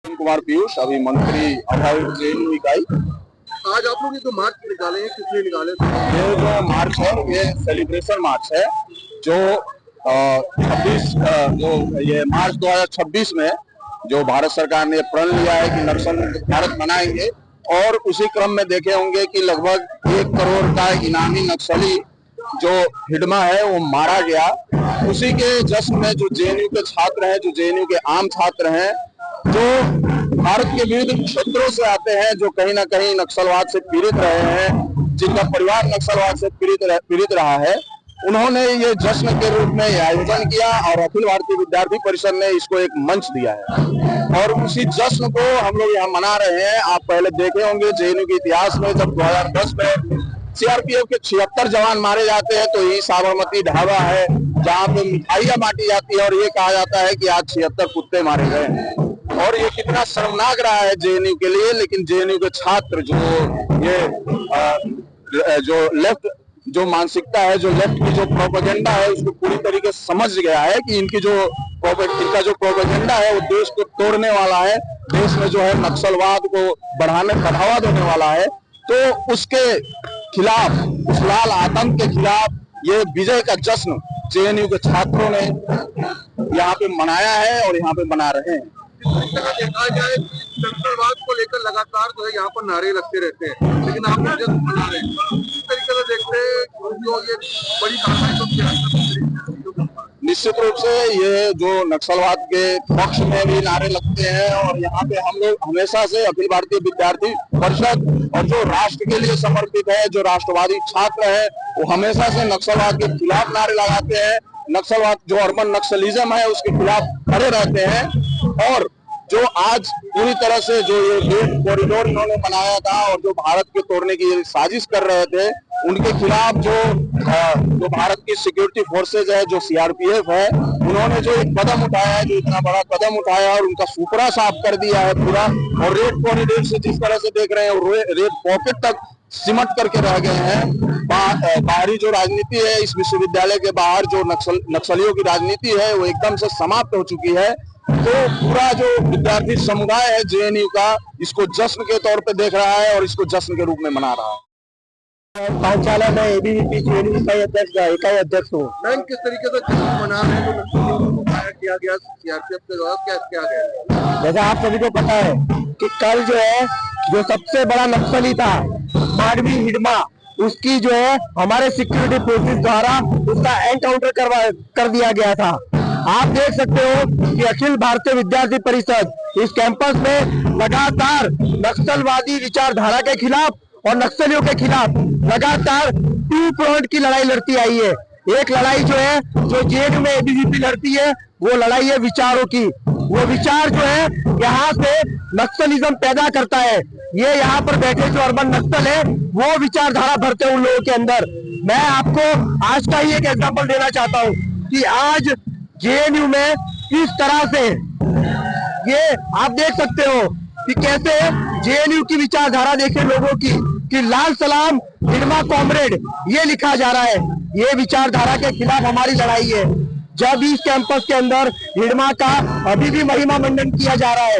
कुमार पीयूष, अभी मंत्री आधारित जेएनयू इकाई। आज आप लोग ये जो मार्च निकाले हैं, किस लिए निकाले? ये जो मार्च है ये सेलिब्रेशन मार्च है, जो 26 जो ये मार्च 2026 में जो भारत सरकार ने प्रण लिया है कि नक्सल मुक्त भारत बनाएंगे, और उसी क्रम में देखे होंगे कि लगभग 1 करोड़ का इनामी नक्सली जो हिडमा है वो मारा गया। उसी के जश्न में जो जेएनयू के छात्र हैं, जो जेएनयू के आम छात्र हैं, जो भारत के विविध क्षेत्रों से आते हैं, जो कहीं ना कहीं नक्सलवाद से पीड़ित रहे हैं, जिनका परिवार नक्सलवाद से पीड़ित रहा है, उन्होंने ये जश्न के रूप में आयोजन किया और अखिल भारतीय विद्यार्थी परिषद ने इसको एक मंच दिया है और उसी जश्न को हम लोग यहाँ मना रहे हैं। आप पहले देखे होंगे जेएनयू के इतिहास में जब 2010 में सीआरपीएफ के 76 जवान मारे जाते हैं तो यही साबरमती ढाबा है जहाँ पे मिठाइयाँ बांटी जाती है और ये कहा जाता है कि आज 76 कुत्ते मारे गए। और ये कितना शर्मनाक रहा है जेएनयू के लिए। लेकिन जेएनयू के छात्र जो लेफ्ट जो मानसिकता है, जो लेफ्ट की जो प्रोपेगेंडा है, उसको पूरी तरीके से समझ गया है कि इनका जो प्रोपेगेंडा है वो देश को तोड़ने वाला है, देश में जो है नक्सलवाद को बढ़ावा देने वाला है। तो उसके खिलाफ, उस लाल आतंक के खिलाफ ये विजय का जश्न जेएनयू के छात्रों ने यहाँ पे मनाया है और यहाँ पे मना रहे हैं। देखा जाए नक्सलवाद को लेकर लगातार जो है यहाँ पर नारे लगते रहते हैं, लेकिन आप जश्न मना रहे हैं, इस तरीके से देखते हैं जो ये बड़ी कार्रवाई निश्चित रूप से ये जो नक्सलवाद के पक्ष में भी नारे लगते हैं और यहाँ पे हम लोग हमेशा से अखिल भारतीय विद्यार्थी परिषद और जो राष्ट्र के लिए समर्पित है, जो राष्ट्रवादी छात्र है, वो हमेशा से नक्सलवाद के खिलाफ नारे लगाते हैं। नक्सलवाद जो अर्बन नक्सलिज्म है उसके खिलाफ खड़े रहते हैं। और जो आज पूरी तरह से जो ये रेड कॉरिडोर इन्होंने बनाया था और जो भारत के तोड़ने की साजिश कर रहे थे, उनके खिलाफ जो भारत की सिक्योरिटी फोर्सेज है, जो सीआरपीएफ है, उन्होंने जो एक कदम उठाया है, जो इतना बड़ा कदम उठाया और उनका सुपरा साफ कर दिया है पूरा। और रेड कॉरिडोर से जिस तरह से देख रहे हैं रेड पॉकेट तक सिमट करके रह गए हैं। बाहरी जो राजनीति है, इस विश्वविद्यालय के बाहर जो नक्सलियों की राजनीति है वो एकदम से समाप्त हो चुकी है। तो पूरा जो विद्यार्थी समुदाय है जेएनयू का, इसको जश्न के तौर पे देख रहा है और इसको जश्न के रूप में मना रहा है। पांचाला में एबीवीपी जेएनयू इकाई अध्यक्ष हूँ। मैम, किस तरीके से जश्न मना रहे हैं? तो किया गया सीआरपीएफ के द्वारा क्या किया गया? जैसा आप सभी को पता है कि कल जो है जो सबसे बड़ा नक्सली था माडवी हिडमा, उसकी जो है हमारे सिक्योरिटी फोर्सेस द्वारा उसका एनकाउंटर कर दिया गया था। आप देख सकते हो कि अखिल भारतीय विद्यार्थी परिषद इस कैंपस में लगातार नक्सलवादी विचारधारा के खिलाफ और नक्सलियों के खिलाफ लगातार 2 फ्रंट की लड़ाई लड़ती आई है। एक लड़ाई जो है जो जेएनयू में एबीवीपी लड़ती है, वो लड़ाई है विचारों की। वो विचार जो है यहाँ से नक्सलिज्म पैदा करता है। ये यहाँ पर बैठे जो अर्बन नक्सल है वो विचारधारा भरते हैं उन लोगों के अंदर। मैं आपको आज का ही एक एग्जांपल देना चाहता हूँ कि आज जेएनयू में किस तरह से ये आप देख सकते हो कि कैसे जेएनयू की विचारधारा देखे लोगों की कि लाल सलाम हिडमा कॉमरेड ये लिखा जा रहा है। ये विचारधारा के खिलाफ हमारी लड़ाई है। जब इस कैंपस के अंदर हिडमा का अभी भी महिमा मंडन किया जा रहा है,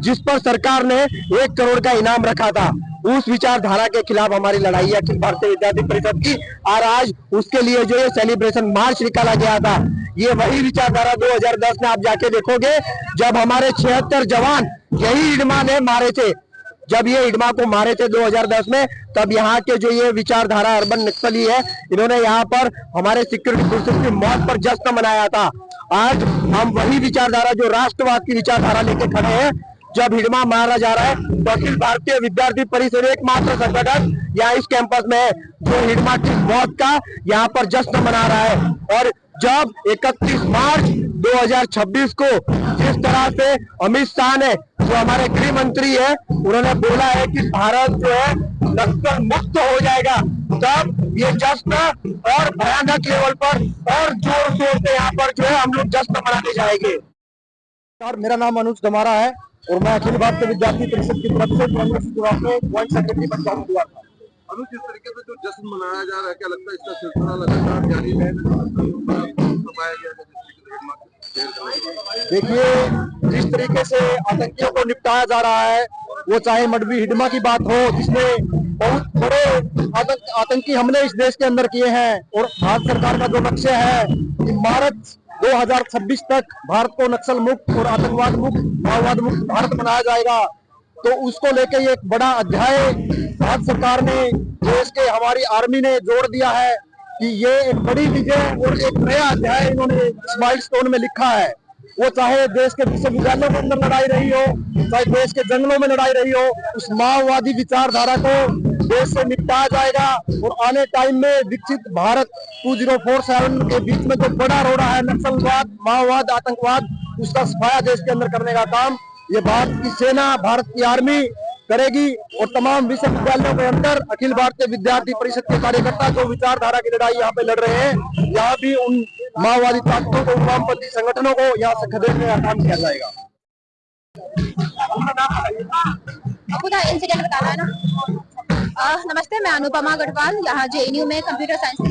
जिस पर सरकार ने 1 करोड़ का इनाम रखा था, उस विचारधारा के खिलाफ हमारी लड़ाई है अखिल भारतीय विद्यार्थी परिषद की। और आज उसके लिए जो ये सेलिब्रेशन मार्च निकाला गया था, ये वही विचारधारा 2010 में आप जाके देखोगे जब हमारे 76 जवान यही हिडमा ने मारे थे। जब ये हिडमा को मारे थे 2010 में, तब यहाँ के जो ये विचारधारा अर्बन नक्सली है, इन्होंने यहाँ पर हमारे सिक्योरिटी फोर्सेस की मौत पर जश्न मनाया था। आज हम वही विचारधारा जो राष्ट्रवाद की विचारधारा लेके खड़े हैं। जब हिडमा मारा जा रहा है तो अखिल भारतीय विद्यार्थी परिषद एकमात्र संगठन यहाँ इस कैंपस में है जो हिडमा की मौत का यहाँ पर जश्न मना रहा है। और जब 31 मार्च 2026 को जिस तरह से अमित शाह ने, जो हमारे गृह मंत्री है, उन्होंने बोला है कि भारत जो है नक्सल मुक्त हो जाएगा, तब ये जश्न और भयानक लेवल पर और जोर शोर से यहाँ पर जो है हम लोग जश्न मनाने जाएंगे। मेरा नाम अनुज दमारा है और मैं अखिल भारतीय विद्यार्थी परिषद की तरफ से ज्वाइंट सेक्रेटरी बन हुआ था। अनुज, जिस तरीके से जो जश्न मनाया जा रहा है, क्या लगता है इसका सिलसिला लगातार जारी रहेगा? देखिए, जिस तरीके से आतंकियों को निपटाया जा रहा है, वो चाहे मडवी हिडमा की बात हो, जिसने बहुत बड़े आतंकी हमले इस देश के अंदर किए हैं, और भारत सरकार का जो लक्ष्य है कि मार्च 2026 तक भारत को नक्सल मुक्त और आतंकवाद मुक्त, माओवाद मुक्त भारत बनाया जाएगा, तो उसको लेके ये एक बड़ा अध्याय भारत सरकार ने, देश के हमारी आर्मी ने जोड़ दिया है कि ये एक बड़ी विजय और एक नया अध्याय इन्होंने इस माइलस्टोन में लिखा है। वो चाहे देश के विश्वविद्यालयों के अंदर लड़ाई रही हो, चाहे देश के जंगलों में लड़ाई रही हो, उस माओवादी विचारधारा को देश से निपटाया जाएगा, और आने टाइम में विकसित भारत 2047 के बीच में जो बड़ा रोड़ा है नक्सलवाद, माओवाद, आतंकवाद, उसका सफाया देश के अंदर करने का काम ये भारत की सेना, भारत की आर्मी करेगी। और तमाम विश्वविद्यालयों के अंदर अखिल भारतीय विद्यार्थी परिषद के कार्यकर्ता जो विचारधारा की लड़ाई यहाँ पे लड़ रहे हैं, यहाँ भी उन माओवादी ताकतों को, वामपंथी संगठनों को यहाँ से खदेड़ने का काम किया जाएगा। आपको तो इंसिडेंट बताना है ना। नमस्ते, मैं अनुपमा गढ़वाल, यहाँ जेएनयू में कंप्यूटर साइंस की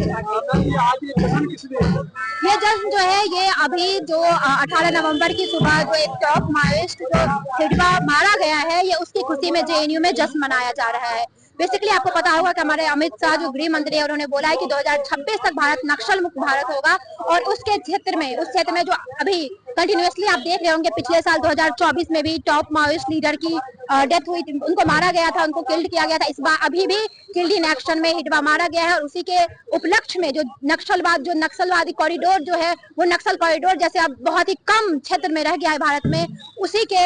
ये जश्न जो है, ये अभी जो 18 नवंबर की सुबह जो एक टॉप माओइस्ट जो हिडमा मारा गया है, ये उसकी खुशी में जेएनयू में जश्न मनाया जा रहा है। बेसिकली आपको पता होगा कि हमारे अमित शाह जो गृह मंत्री है, उन्होंने बोला है कि 2026 तक भारत नक्सल मुक्त भारत होगा, और उसके क्षेत्र में, उस क्षेत्र में जो अभी कंटिन्यूअसली आप देख रहे होंगे, पिछले साल 2024 में भी टॉप माओइस्ट लीडर की डेथ हुई थी, उनको मारा गया था, उनको किल्ड किया गया था। इस बार अभी भी किल्ड इन एक्शन में हिडमा मारा गया है, और उसी के उपलक्ष्य में जो नक्सलवादी कॉरिडोर जो है, वो नक्सल कॉरिडोर जैसे अब बहुत ही कम क्षेत्र में रह गया है भारत में, उसी के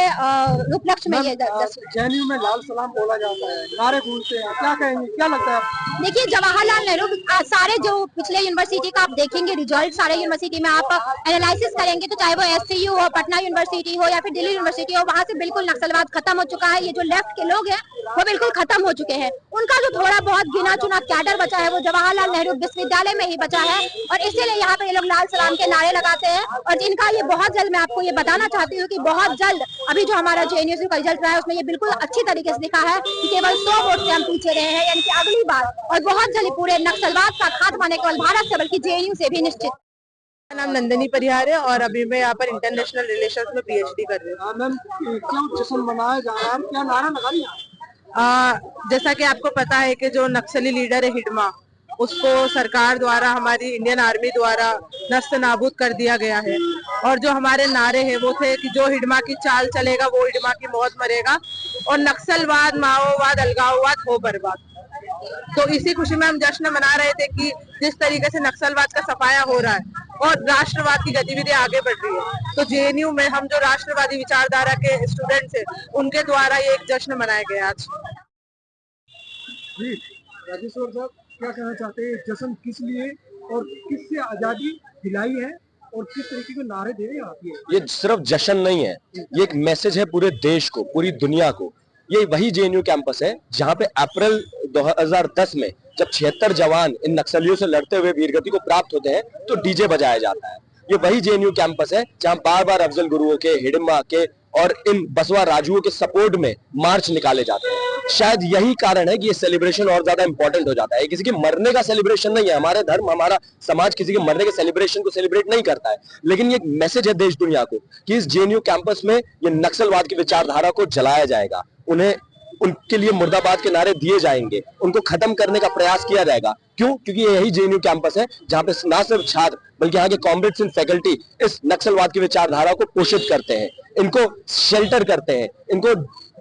उपलक्ष्य में ये जेएनयू में लाल सलाम बोला जाता है, नारे गूंजते हैं, क्या कहेंगे, क्या लगता है? देखिए, जवाहरलाल नेहरू सारे जो पिछले यूनिवर्सिटी का आप देखेंगे रिजल्ट, सारे यूनिवर्सिटी में आप एनालिसिस करेंगे, तो चाहे वो एससीयू हो, पटना यूनिवर्सिटी हो, या फिर दिल्ली यूनिवर्सिटी हो, वहां से बिल्कुल नक्सलवाद खत्म हो चुका है। ये जो लेफ्ट के लोग हैं, वो बिल्कुल खत्म हो चुके हैं। उनका जो थोड़ा बहुत गिना चुना कैडर बचा है, वो जवाहरलाल नेहरू विश्वविद्यालय में ही बचा है, और इसीलिए यहाँ पे ये लोग लाल सलाम के नारे लगाते हैं। और जिनका ये बहुत जल्द, मैं आपको ये बताना चाहती हूँ कि बहुत जल्द अभी जो हमारा जेएनयू का रिजल्ट रहा है, उसमें ये बिल्कुल अच्छी तरीके से दिखा है कि केवल 100 वोट से हम पीछे रहे हैं, यानी कि अगली बार और बहुत जल्द पूरे नक्सलवाद का खात्मा नहीं केवल भारत से बल्कि जेएनयू से भी निश्चित। मेरा नाम नंदिनी परिहार है, और अभी मैं यहाँ पर इंटरनेशनल रिलेशंस में पीएचडी कर रही हूँ। मैम, क्यों जश्न मनाया जा रहा है, क्या नारा लगा रही है? जैसा कि आपको पता है कि जो नक्सली लीडर है हिडमा, उसको सरकार द्वारा, हमारी इंडियन आर्मी द्वारा नस्त नाबूद कर दिया गया है। और जो हमारे नारे हैं वो थे कि जो हिडमा की चाल चलेगा वो हिडमा की मौत मरेगा, और नक्सलवाद, माओवाद, अलगाववाद हो बर्बाद। तो इसी खुशी में हम जश्न मना रहे थे कि जिस तरीके से नक्सलवाद का सफाया हो रहा है और राष्ट्रवाद की गतिविधि आगे बढ़ रही है, तो जेएनयू में हम जो राष्ट्रवादी विचारधारा के स्टूडेंट्स हैं, उनके द्वारा ये एक जश्न मनाया गया आज। जी, राजेश्वर साहब, क्या कहना चाहते हैं, जश्न किस लिए और किससे आजादी दिलाई है, और किस तरीके के नारे दे रहे हैं आप? ये सिर्फ जश्न नहीं है, ये एक मैसेज है पूरे देश को, पूरी दुनिया को। ये वही जेएनयू कैंपस है जहां पे अप्रैल 2010 में जब 76 जवान इन नक्सलियों से लड़ते हुए वीरगति को प्राप्त होते हैं, तो डीजे बजाया जाता है। ये वही जेएनयू कैंपस है जहां बार बार अफजल गुरुओं के, हिडमा के और इन बसवा राजुओं के सपोर्ट में मार्च निकाले जाते हैं। शायद यही कारण है कि ये सेलिब्रेशन और ज्यादा इंपॉर्टेंट हो जाता है। किसी के मरने का सेलिब्रेशन नहीं है, हमारे धर्म, हमारा समाज किसी के मरने के सेलिब्रेशन को सेलिब्रेट नहीं करता है, लेकिन ये एक मैसेज है देश दुनिया को कि इस जेएनयू कैंपस में ये नक्सलवाद की विचारधारा को जलाया जाएगा, उन्हें, उनके लिए मुर्दाबाद के नारे दिए जाएंगे, उनको खत्म करने का प्रयास किया जाएगा। क्यों? क्योंकि यही जेएनयू कैंपस है जहां पे न सिर्फ छात्र बल्कि यहाँ के कॉमरेड्स एंड फैकल्टी इस नक्सलवाद की विचारधारा को पोषित करते हैं, इनको शेल्टर करते हैं,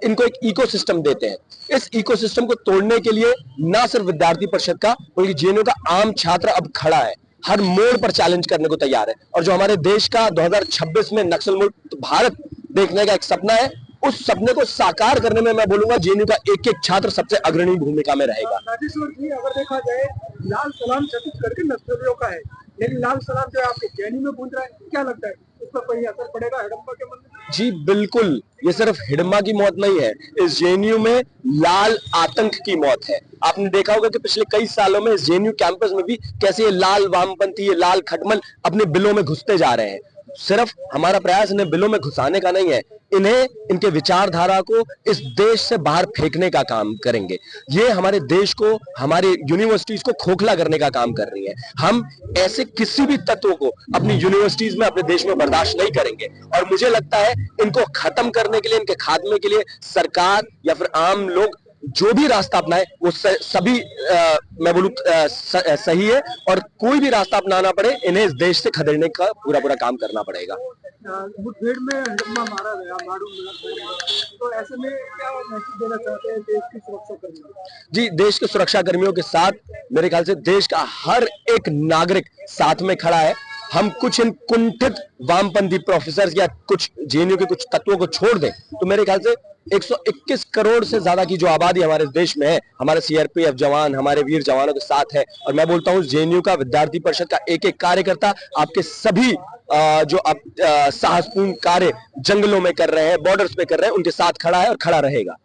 इनको एक इकोसिस्टम देते हैं। इस इकोसिस्टम को तोड़ने के लिए न सिर्फ विद्यार्थी परिषद का बल्कि जेएनयू का आम छात्र अब खड़ा है, हर मोड़ पर चैलेंज करने को तैयार है। और जो हमारे देश का 2026 में नक्सल मुक्त भारत देखने का एक सपना है, उस सपने को साकार करने में मैं बोलूंगा जेएनयू का एक एक छात्र सबसे अग्रणी भूमिका में रहेगा। राजेश्वर जी, अगर देखा जाए, लाल सलाम छत्तीसगढ़ के नक्सलियों का है, लेकिन लाल सलाम जो आपके जेएनयू में गूंज रहा है, क्या लगता है उस पर कोई असर पड़ेगा हिडम्बा के मन में? जी बिल्कुल, ये सिर्फ हिडमा की मौत नहीं है, इस जेएनयू में लाल आतंक की मौत है। आपने देखा होगा कि पिछले कई सालों में इस जेएनयू कैंपस में भी कैसे ये लाल वामपंथी, ये लाल खटमल अपने बिलों में घुसते जा रहे हैं। सिर्फ हमारा प्रयास इन्हें बिलों में घुसाने का नहीं है, इन्हें इनके विचारधारा को इस देश से बाहर फेंकने का काम करेंगे। ये हमारे देश को, हमारी यूनिवर्सिटीज को खोखला करने का काम कर रही है। हम ऐसे किसी भी तत्व को अपनी यूनिवर्सिटीज में, अपने देश में बर्दाश्त नहीं करेंगे और मुझे लगता है इनको खत्म करने के लिए, इनके खात्मे के लिए सरकार या फिर आम लोग जो भी रास्ता अपनाए वो सभी मैं बोलूं सही है, और कोई भी रास्ता अपनाना पड़े इन्हें इस देश से खदेड़ने का पूरा काम करना पड़ेगा। मुठभेड़ में हिडमा मारा गया, मारू तो ऐसे में क्या मैसेज देना चाहते हैं देश की सुरक्षा कर्मियों? जी, देश के सुरक्षा कर्मियों के साथ मेरे ख्याल से देश का हर एक नागरिक साथ में खड़ा है। हम कुछ इन कुंठित वामपंथी प्रोफेसर या कुछ जेएनयू के कुछ तत्वों को छोड़ दें तो मेरे ख्याल से 121 करोड़ से ज्यादा की जो आबादी हमारे देश में है, हमारे सीआरपीएफ जवान, हमारे वीर जवानों के साथ है। और मैं बोलता हूं जेएनयू का, विद्यार्थी परिषद का एक एक कार्यकर्ता आपके सभी जो अब साहसपूर्ण कार्य जंगलों में कर रहे हैं, बॉर्डर्स पे कर रहे हैं, उनके साथ खड़ा है और खड़ा रहेगा।